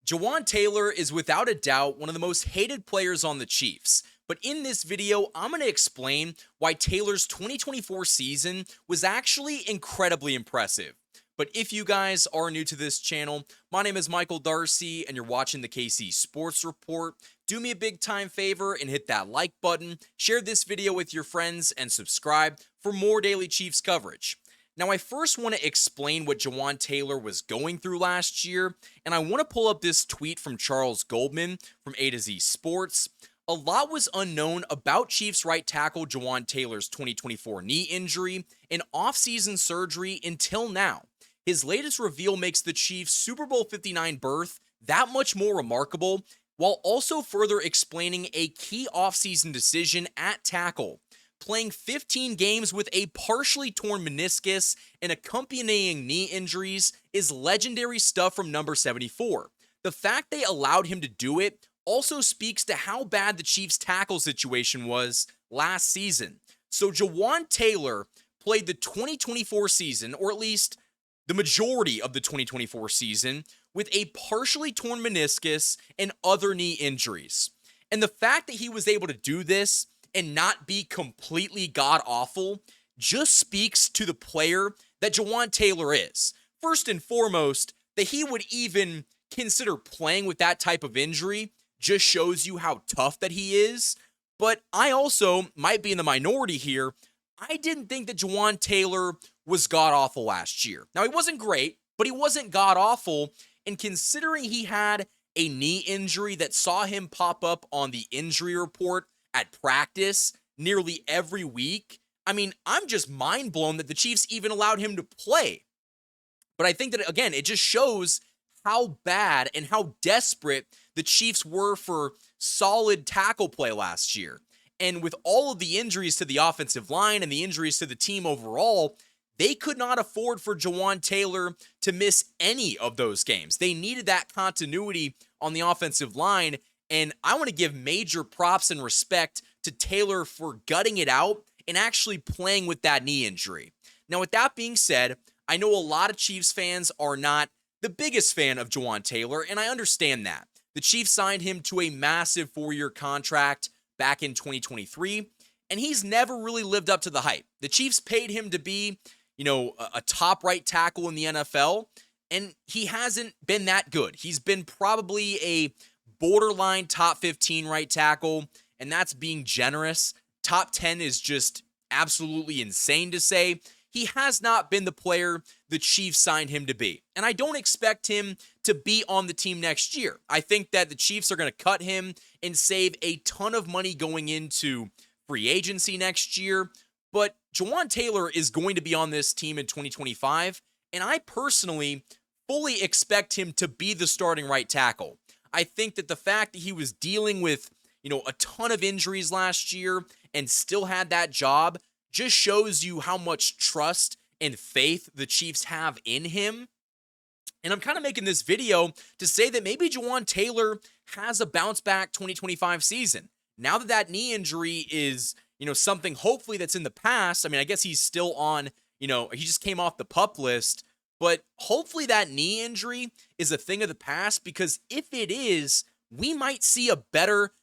Jawan Taylor is without a doubt one of the most hated players on the Chiefs. But in this video, I'm going to explain why Taylor's 2024 season was actually incredibly impressive. But if you guys are new to this channel, my name is Michael Darcy and you're watching the KC Sports Report. Do me a big time favor and hit that like button, share this video with your friends, and subscribe for more daily Chiefs coverage. Now, I first want to explain what Jawan Taylor was going through last year, and I want to pull up this tweet from Charles Goldman from A to Z Sports. A lot was unknown about Chiefs right tackle Jawan Taylor's 2024 knee injury and offseason surgery until now. His latest reveal makes the Chiefs' Super Bowl 59 berth that much more remarkable, while also further explaining a key offseason decision at tackle. Playing 15 games with a partially torn meniscus and accompanying knee injuries is legendary stuff from number 74. The fact they allowed him to do it also speaks to how bad the Chiefs' tackle situation was last season. So Jawan Taylor played the 2024 season, or at least the majority of the 2024 season, with a partially torn meniscus and other knee injuries. And the fact that he was able to do this and not be completely god-awful just speaks to the player that Jawan Taylor is. First and foremost, that he would even consider playing with that type of injury just shows you how tough that he is. But I also might be in the minority here. I didn't think that Jawan Taylor was god-awful last year. Now, he wasn't great, but he wasn't god-awful. And considering he had a knee injury that saw him pop up on the injury report at practice nearly every week, I mean, I'm just mind blown that the Chiefs even allowed him to play. But I think that, again, it just shows how bad and how desperate the Chiefs were for solid tackle play last year. And with all of the injuries to the offensive line and the injuries to the team overall, they could not afford for Jawan Taylor to miss any of those games. They needed that continuity on the offensive line. And I want to give major props and respect to Taylor for gutting it out and actually playing with that knee injury. Now, with that being said, I know a lot of Chiefs fans are not the biggest fan of Jawan Taylor, and I understand that. The Chiefs signed him to a massive 4-year contract back in 2023, and he's never really lived up to the hype. The Chiefs paid him to be, a top right tackle in the NFL, and he hasn't been that good. He's been probably a borderline top 15 right tackle, and that's being generous. Top 10 is just absolutely insane to say. He has not been the player the Chiefs signed him to be, and I don't expect him to be on the team next year. I think that the Chiefs are going to cut him and save a ton of money going into free agency next year, but Jawan Taylor is going to be on this team in 2025, and I personally fully expect him to be the starting right tackle. I think that the fact that he was dealing with, a ton of injuries last year and still had that job just shows you how much trust and faith the Chiefs have in him. And I'm kind of making this video to say that maybe Jawan Taylor has a bounce back 2025 season. Now that that knee injury is, something hopefully that's in the past. I mean, I guess he's still on, he just came off the PUP list. But hopefully that knee injury is a thing of the past, because if it is, we might see a better,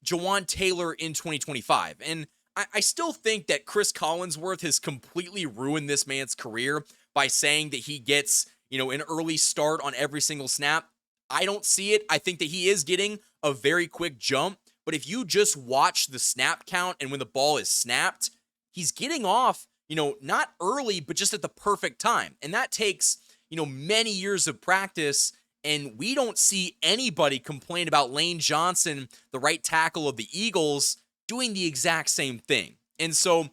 Jawan Taylor in 2025. And I still think that Chris Collinsworth has completely ruined this man's career by saying that he gets, an early start on every single snap. I don't see it. I think that he is getting a very quick jump. But if you just watch the snap count and when the ball is snapped, he's getting off, not early, but just at the perfect time. And that takes, many years of practice. And we don't see anybody complain about Lane Johnson, the right tackle of the Eagles, doing the exact same thing. And so,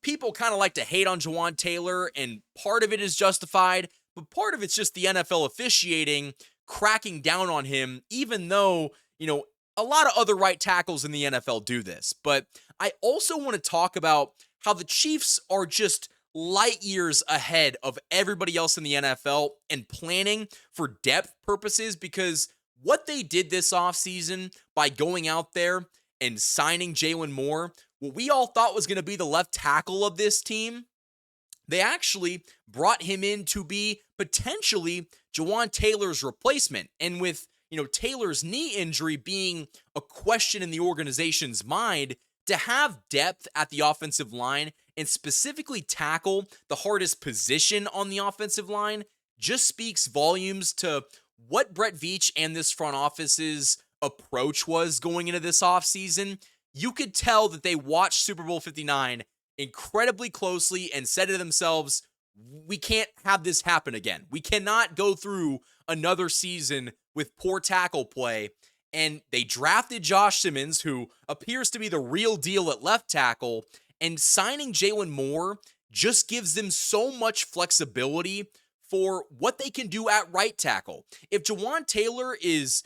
people kind of like to hate on Jawan Taylor, and part of it is justified, but part of it's just the NFL officiating cracking down on him, even though, a lot of other right tackles in the NFL do this. But I also want to talk about how the Chiefs are just light years ahead of everybody else in the NFL and planning for depth purposes, because what they did this offseason by going out there and signing Jalen Moore, what we all thought was going to be the left tackle of this team, they actually brought him in to be potentially Jawan Taylor's replacement. And with, Taylor's knee injury being a question in the organization's mind, to have depth at the offensive line and specifically tackle the hardest position on the offensive line just speaks volumes to what Brett Veach and this front office's approach was going into this offseason. You could tell that they watched Super Bowl 59 incredibly closely and said to themselves, we can't have this happen again. We cannot go through another season with poor tackle play. And they drafted Josh Simmons, who appears to be the real deal at left tackle, and signing Jalen Moore just gives them so much flexibility for what they can do at right tackle. If Jawan Taylor is,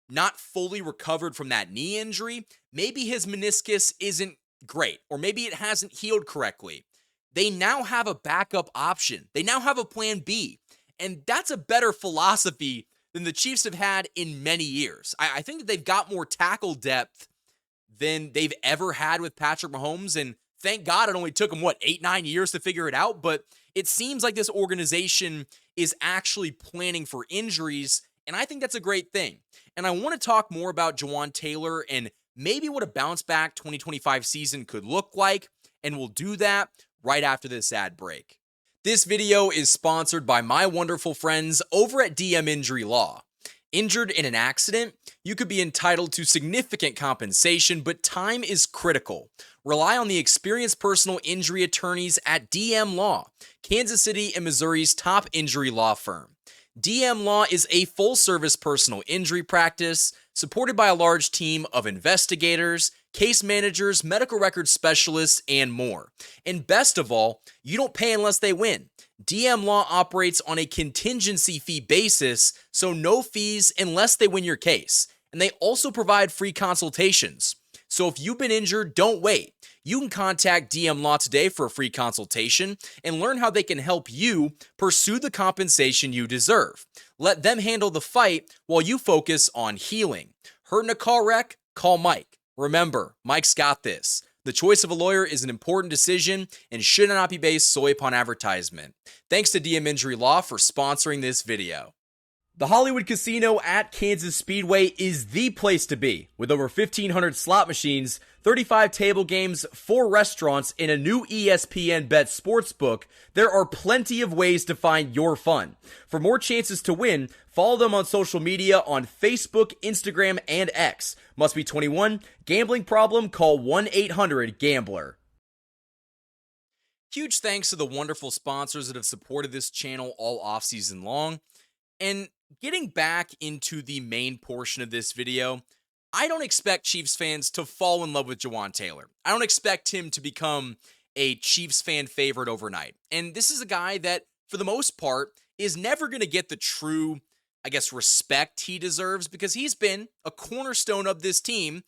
not fully recovered from that knee injury, maybe his meniscus isn't great, or maybe it hasn't healed correctly. They now have a backup option. They now have a plan B. And that's a better philosophy than the Chiefs have had in many years. I think that they've got more tackle depth than they've ever had with Patrick Mahomes. And thank God it only took them, 8-9 years to figure it out. But it seems like this organization is actually planning for injuries. And I think that's a great thing. And I want to talk more about Jawan Taylor and maybe what a bounce back 2025 season could look like. And we'll do that right after this ad break. This video is sponsored by my wonderful friends over at DM Injury Law. Injured in an accident, you could be entitled to significant compensation, but time is critical. Rely on the experienced personal injury attorneys at DM Law, Kansas City and Missouri's top injury law firm. DM Law is a full-service personal injury practice supported by a large team of investigators, case managers, medical records specialists, and more. And best of all, you don't pay unless they win. DM Law operates on a contingency fee basis, so no fees unless they win your case. And they also provide free consultations. So if you've been injured, don't wait. You can contact DM Law today for a free consultation and learn how they can help you pursue the compensation you deserve. Let them handle the fight while you focus on healing. Hurt in a car wreck? Call Mike. Remember, Mike's got this. The choice of a lawyer is an important decision and should not be based solely upon advertisement. Thanks to DM Injury Law for sponsoring this video. The Hollywood Casino at Kansas Speedway is the place to be. With over 1,500 slot machines, 35 table games, 4 restaurants, and a new ESPN Bet sportsbook, there are plenty of ways to find your fun. For more chances to win, follow them on social media on Facebook, Instagram, and X. Must be 21. Gambling problem? Call 1-800-GAMBLER. Huge thanks to the wonderful sponsors that have supported this channel all offseason long. And getting back into the main portion of this video, I don't expect Chiefs fans to fall in love with Jawan Taylor. I don't expect him to become a Chiefs fan favorite overnight. And this is a guy that, for the most part, is never going to get the true, respect he deserves because he's been a cornerstone of this team,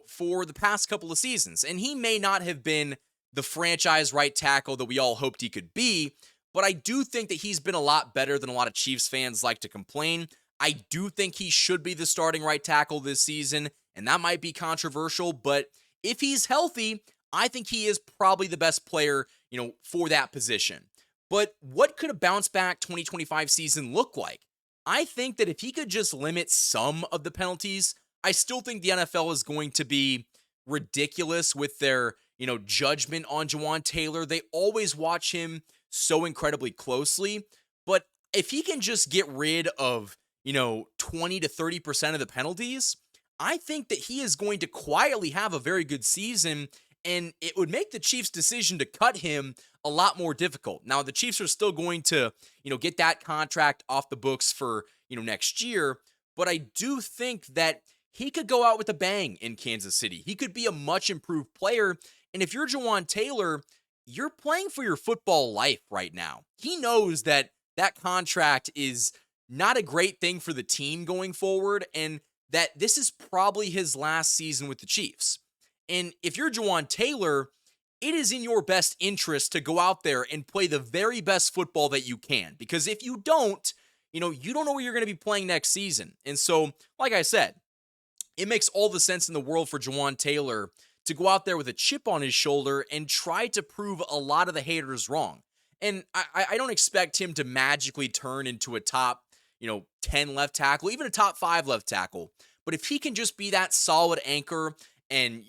for the past couple of seasons. And he may not have been the franchise right tackle that we all hoped he could be, but I do think that he's been a lot better than a lot of Chiefs fans like to complain. I do think he should be the starting right tackle this season, and that might be controversial, but if he's healthy, I think he is probably the best player, for that position. But what could a bounce back 2025 season look like? I think that if he could just limit some of the penalties, I still think the NFL is going to be ridiculous with their, judgment on Jawan Taylor. They always watch him so incredibly closely, but if he can just get rid of, 20 to 30% of the penalties, I think that he is going to quietly have a very good season, and it would make the Chiefs' decision to cut him a lot more difficult. Now, the Chiefs are still going to, get that contract off the books for, next year, but I do think that he could go out with a bang in Kansas City. He could be a much improved player, and if you're Jawan Taylor, you're playing for your football life right now. He knows that that contract is not a great thing for the team going forward, and that this is probably his last season with the Chiefs. And if you're Jawan Taylor, it is in your best interest to go out there and play the very best football that you can. Because if you don't, you don't know where you're going to be playing next season. And so, like I said, it makes all the sense in the world for Jawan Taylor to go out there with a chip on his shoulder and try to prove a lot of the haters wrong. And I don't expect him to magically turn into a top, 10 left tackle, even a top 5 left tackle. But if he can just be that solid anchor and,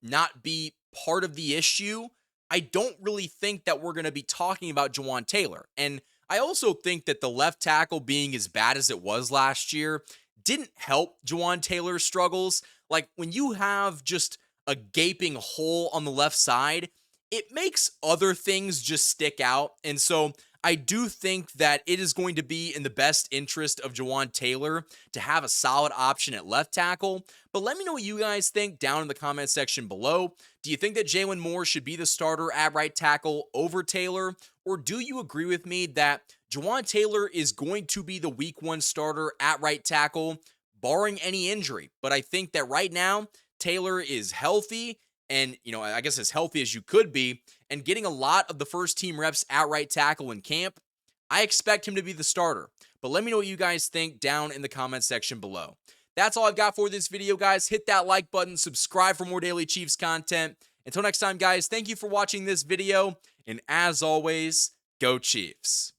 not be part of the issue, I don't really think that we're going to be talking about Jawan Taylor. And I also think that the left tackle being as bad as it was last year didn't help Jawan Taylor's struggles. Like when you have just a gaping hole on the left side, it makes other things just stick out. And so I do think that it is going to be in the best interest of Jawan Taylor to have a solid option at left tackle. But let me know what you guys think down in the comment section below. Do you think that Jalen Moore should be the starter at right tackle over Taylor? Or do you agree with me that Jawan Taylor is going to be the week 1 starter at right tackle, barring any injury? But I think that right now, Taylor is healthy and, I guess as healthy as you could be, and getting a lot of the first team reps at right tackle in camp. I expect him to be the starter. But let me know what you guys think down in the comment section below. That's all I've got for this video, guys. Hit that like button, subscribe for more daily Chiefs content. Until next time, guys, thank you for watching this video. And as always, go Chiefs.